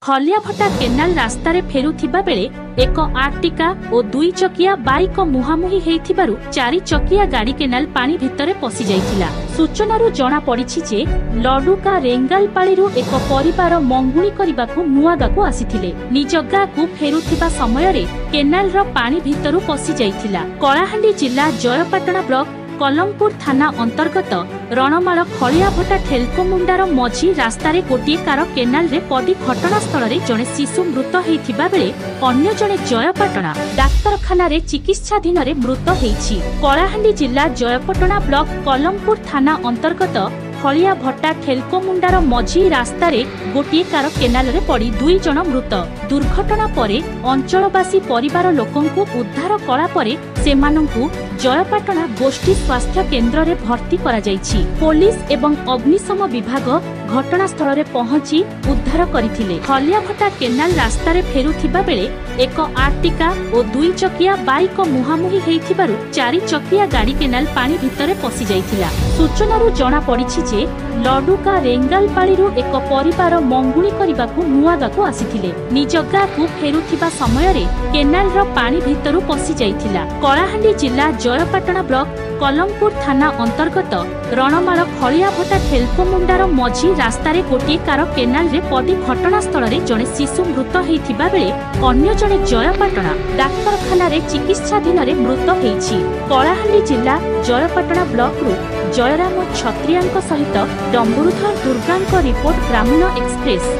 खलियाभटा canal रास्तार फेरुथिबा बेले एक Ertiga और 2 चकिया बाइक मुहांमुही हेइथिबारु 4 चकिया गाड़ी केनाल पानी भितरे पसि जाइथिला। सूचनारू जना पड़िछि जे लडुका रेंगालपाड़ीरू एक परिवार मंगुणी करिबाकू मुआगाकू आसिथिले। निज गाँकू फेरुथिबा समयरे केनालर पानी भितरु पसि जाइथिला। कलाहांडी जिला जयपाटना ब्लॉक कलमपुर थाना अंतर्गत रणमाल खलियाभटा ठेलकोमुंडार मझी रास्तार गोटे कार केनाल रे पदी घटनास्थल रे जड़े शिशु मृत होइथिबा बेले अन्य जड़े जयपाटना डाक्तरखाना रे चिकित्साधीन रे मृत होइछि। कलाहांडी जिला जयपाटना ब्लॉक कलमपुर थाना अंतर्गत खलियाभटा ठेलकोमुंडार मझी रास्तार गोटे कार केनाल रे पड़ी 2 जन मृत। दुर्घटना परे अंचलवासी परिवार लोकंकु उद्धार कला परे सेमानंकु जयपाटना गोष्ठी स्वास्थ्य केन्द्र रे भर्ती करा जाइछि। पुलिस एवं अग्निशम विभाग घटनास्थल रे पहुंची उद्धार करिथिले। खलियाभटा केनाल रास्ता रे फेरुथिबा बेले एक आर्टिका और 2 चकिया बाइक मुहांमुही हेइथिबारु 4 चकिया गाड़ी केनाल पानी भितरे पसि जाइथिला। सूचनारू जना पड़िछि जे लडुका रेंगालपाड़ीरू एक परिवार मंगुणी करिबाकू मुआगाकू आसिथिले। निज गाँकू फेरुथिबा समयरे केनालर पानी भितरु पसि जाइथिला। कलाहांडी जिला जयपाटना ब्लॉक कलमपुर थाना अंतर्गत रणमाल खलियाभटा ठेलकोमुंडार मझी रास्तार गोटे कार केनाल रे पदी घटनास्थल रे जड़े शिशु मृत होइथिबा बेले अन्य जड़े जयपाटना डाक्तरखाना रे चिकित्साधीन रे मृत होइछि। कलाहांडी जिला जयपाटना ब्लॉक रु जयराम छत्रियांक सहित डम्बुरुधर दुर्गांक रिपोर्ट ग्रामीण एक्सप्रेस।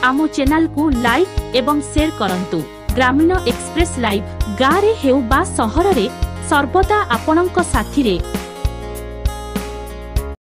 आमो चैनल को लाइक एवं शेयर करंतु। ग्रामीण एक्सप्रेस लाइव गाँव रे हेउ बा सहर रे सर्वदा आपणक साथी रे